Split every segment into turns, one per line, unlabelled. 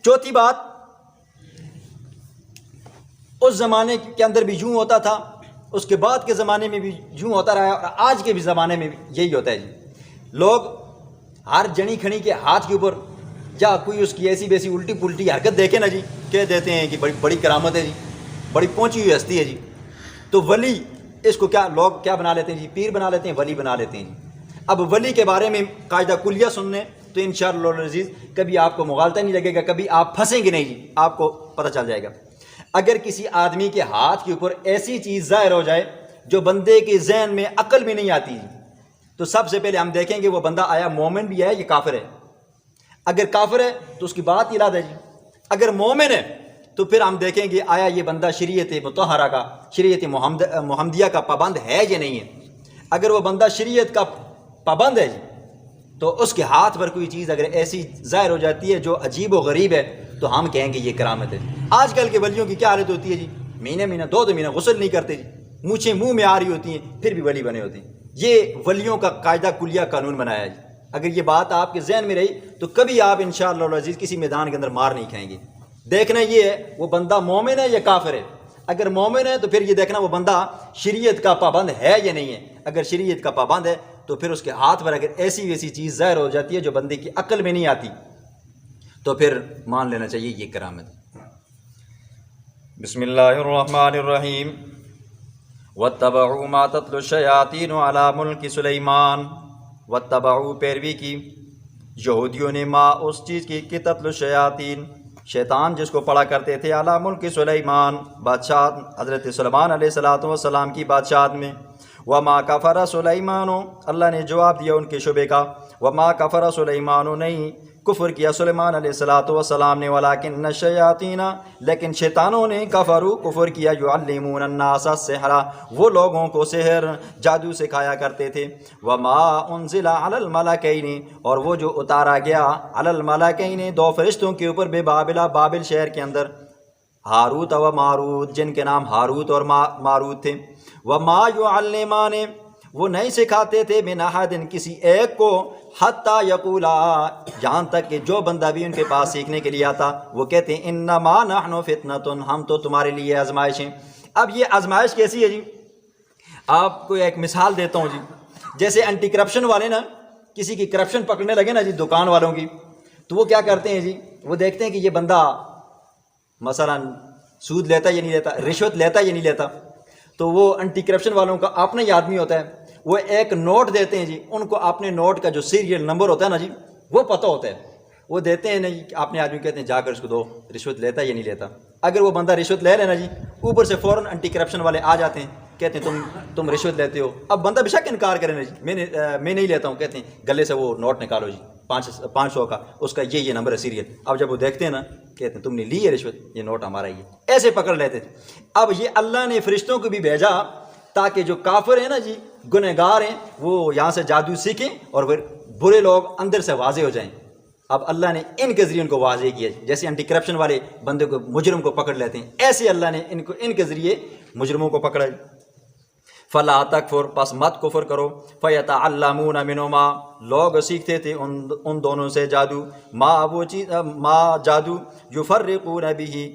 چوتھی بات، اس زمانے کے اندر بھی یوں ہوتا تھا، اس کے بعد کے زمانے میں بھی یوں ہوتا رہا، اور آج کے بھی زمانے میں بھی یہی ہوتا ہے جی۔ لوگ ہر جنی کھنی کے ہاتھ کے اوپر یا کوئی اس کی ایسی ویسی الٹی پلٹی حرکت دیکھے نا جی، کہہ دیتے ہیں کہ بڑی بڑی کرامت ہے جی، بڑی پہنچی ہوئی ہستی ہے جی۔ تو ولی، اس کو کیا لوگ کیا بنا لیتے ہیں جی؟ پیر بنا لیتے ہیں، ولی بنا لیتے ہیں جی۔ اب ولی کے بارے میں قاعدہ کلیہ سننے تو انشاءاللہ العزیز کبھی آپ کو مغالطہ نہیں لگے گا، کبھی آپ پھنسیں گے نہیں جی، آپ کو پتہ چل جائے گا۔ اگر کسی آدمی کے ہاتھ کے اوپر ایسی چیز ظاہر ہو جائے جو بندے کے ذہن میں عقل میں نہیں آتی جی، تو سب سے پہلے ہم دیکھیں گے وہ بندہ آیا مومن بھی ہے یا کافر ہے۔ اگر کافر ہے تو اس کی بات ہی الگ ہے جی، اگر مومن ہے تو پھر ہم دیکھیں گے آیا یہ بندہ شریعت مطہرہ کا، شریعت محمدیہ کا پابند ہے یا نہیں ہے۔ اگر وہ بندہ شریعت کا پابند ہے جی، تو اس کے ہاتھ پر کوئی چیز اگر ایسی ظاہر ہو جاتی ہے جو عجیب و غریب ہے تو ہم کہیں گے یہ کرامت ہے۔ آج کل کے ولیوں کی کیا حالت ہوتی ہے جی؟ مہینہ دو مہینہ غسل نہیں کرتے جی، مونچھیں منہ میں آ رہی ہوتی ہیں، پھر بھی ولی بنے ہوتے ہیں۔ یہ ولیوں کا قاعدہ کلیہ قانون بنایا ہے جی۔ اگر یہ بات آپ کے ذہن میں رہی تو کبھی آپ انشاءاللہ العزیز کسی میدان کے اندر مار نہیں کھائیں گے۔ دیکھنا یہ ہے وہ بندہ مومن ہے یا کافر ہے۔ اگر مومن ہے تو پھر یہ دیکھنا وہ بندہ شریعت کا پابند ہے یا نہیں ہے۔ اگر شریعت کا پابند ہے تو پھر اس کے ہاتھ پر اگر ایسی ویسی چیز ظاہر ہو جاتی ہے جو بندے کی عقل میں نہیں آتی تو پھر مان لینا چاہیے یہ کرامت۔ بسم اللہ الرحمن الرحیم۔ واتبعوا ما تتلو الشیاطین علی ملک سلیمان، واتبعوا پیروی کی یہودیوں نے ما اس چیز کی تتلو الشیاطین، شیطان جس کو پڑھا کرتے تھے علی ملک سلیمان، بادشاہ حضرت سلیمان علیہ السلام کی بادشاہت میں۔ وما کفر سلیمان، اللہ نے جواب دیا ان کے شبے کا، وما کفر سلیمان، نہیں کفر کیا سلیمان علیہ السلام نے، ولکن الشیاطین، لیکن شیطانوں نے کفروا کفر کیا، یعلمون الناس السحر، وہ لوگوں کو سحر جادو سکھایا کرتے تھے۔ وما انزل علی الملکین، اور وہ جو اتارا گیا علی الملکین دو فرشتوں کے اوپر، بے بابل بابل شہر کے اندر، ہاروت و ماروت، جن کے نام ہاروت اور ماروت تھے۔ وما یعلمان، وہ نہیں سکھاتے تھے من احد کسی ایک کو، حتی یقولا، یہاں تک کہ جو بندہ بھی ان کے پاس سیکھنے کے لیے آتا وہ کہتے ہیں انما نحن فتنۃ، ہم تو تمہارے لیے آزمائش ہیں۔ اب یہ آزمائش کیسی ہے جی؟ آپ کو ایک مثال دیتا ہوں جی۔ جیسے اینٹی کرپشن والے نا کسی کی کرپشن پکڑنے لگے نا جی، دکان والوں کی، تو وہ کیا کرتے ہیں جی؟ وہ دیکھتے ہیں کہ یہ بندہ مثلا سود لیتا یا نہیں لیتا، رشوت لیتا یا نہیں لیتا، تو وہ اینٹی کرپشن والوں کا اپنا ہی آدمی ہوتا ہے، وہ ایک نوٹ دیتے ہیں جی، ان کو اپنے نوٹ کا جو سیریل نمبر ہوتا ہے نا جی وہ پتہ ہوتا ہے، وہ دیتے ہیں نہیں، اپنے آدمی کہتے ہیں جا کر اس کو دو، رشوت لیتا یا نہیں لیتا۔ اگر وہ بندہ رشوت لے لینا جی، اوپر سے فوراً اینٹی کرپشن والے آ جاتے ہیں، کہتے ہیں تم رشوت لیتے ہو۔ اب بندہ بے شک انکار کرے نا جی، میں نہیں لیتا ہوں، کہتے ہیں گلے سے وہ نوٹ نکالو جی 500 کا، اس کا یہ نمبر ہے سیریل۔ اب جب وہ دیکھتے ہیں نا کہتے ہیں تم نے لی ہے رشوت، یہ نوٹ ہمارا ہی ہے، ایسے پکڑ لیتے تھے۔ اب یہ اللہ نے فرشتوں کو بھی بھیجا تاکہ جو کافر ہیں نا جی، گنہگار ہیں، وہ یہاں سے جادو سیکھیں اور پھر برے لوگ اندر سے واضح ہو جائیں۔ اب اللہ نے ان کے ذریعے ان کو واضح کیا، جیسے اینٹی کرپشن والے بندے کو مجرم کو پکڑ لیتے ہیں، ایسے اللہ نے ان کے ذریعے مجرموں کو پکڑا۔ فلا تکفر، پس مت کفر کرو، فیتعلمون منہما، لوگ سیکھتے تھے ان دونوں سے جادو، ما جادو یفرقون بہ،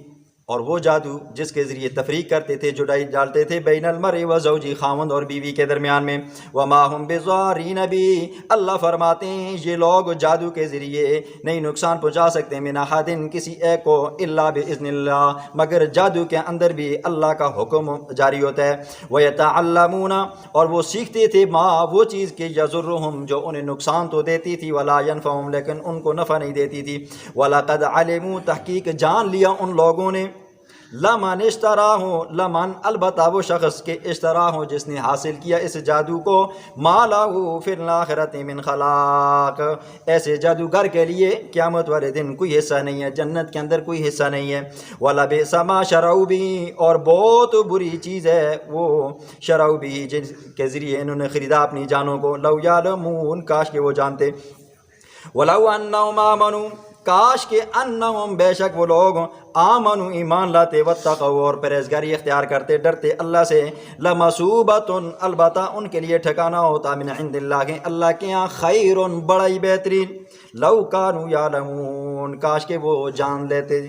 اور وہ جادو جس کے ذریعے تفریق کرتے تھے، جدائی ڈالتے تھے، بین المرء و زوجی، خاوند اور بیوی کے درمیان میں۔ وما ہم بضارین بہ، اللہ فرماتے ہیں یہ لوگ جادو کے ذریعے نہیں نقصان پہنچا سکتے، من احد کسی ایک کو، الا باذن اللہ، مگر جادو کے اندر بھی اللہ کا حکم جاری ہوتا ہے۔ ویتعلمون، اور وہ سیکھتے تھے، ما وہ چیز کہ یضرہم، جو انہیں نقصان تو دیتی تھی، ولا ینفعہم، لیکن ان کو نفع نہیں دیتی تھی۔ ولقد علموا، تحقیق جان لیا ان لوگوں نے، لمن اشتراہ، لمن البتہ وہ شخص کے اشتراہ جس نے حاصل کیا اس جادو کو، ما لہ فی الآخرۃ من خلاق، ایسے جادوگر کے لیے قیامت والے دن کوئی حصہ نہیں ہے، جنت کے اندر کوئی حصہ نہیں ہے۔ وَلَبِئْسَ مَا شَرَوْا بِهِ، اور بہت بری چیز ہے وہ شرعوا بِهِ جن کے ذریعے انہوں نے خریدا اپنی جانوں کو، لو یعلمون، کاش کہ وہ جانتے۔ وَلَوْ أَنَّهُمْ آمَنُوا، کاش کہ انہم بے شک وہ لوگ آمنوا ایمان لاتے واتقوا اور پرہیزگاری اختیار کرتے ڈرتے اللہ سے لمثوبۃ البتہ ان کے لیے ٹھکانہ ہوتا من عند اللہ کہ اللہ کے یہاں خیر بڑا ہی بہترین لو کانوا یعلمون کاش کہ وہ جان لیتے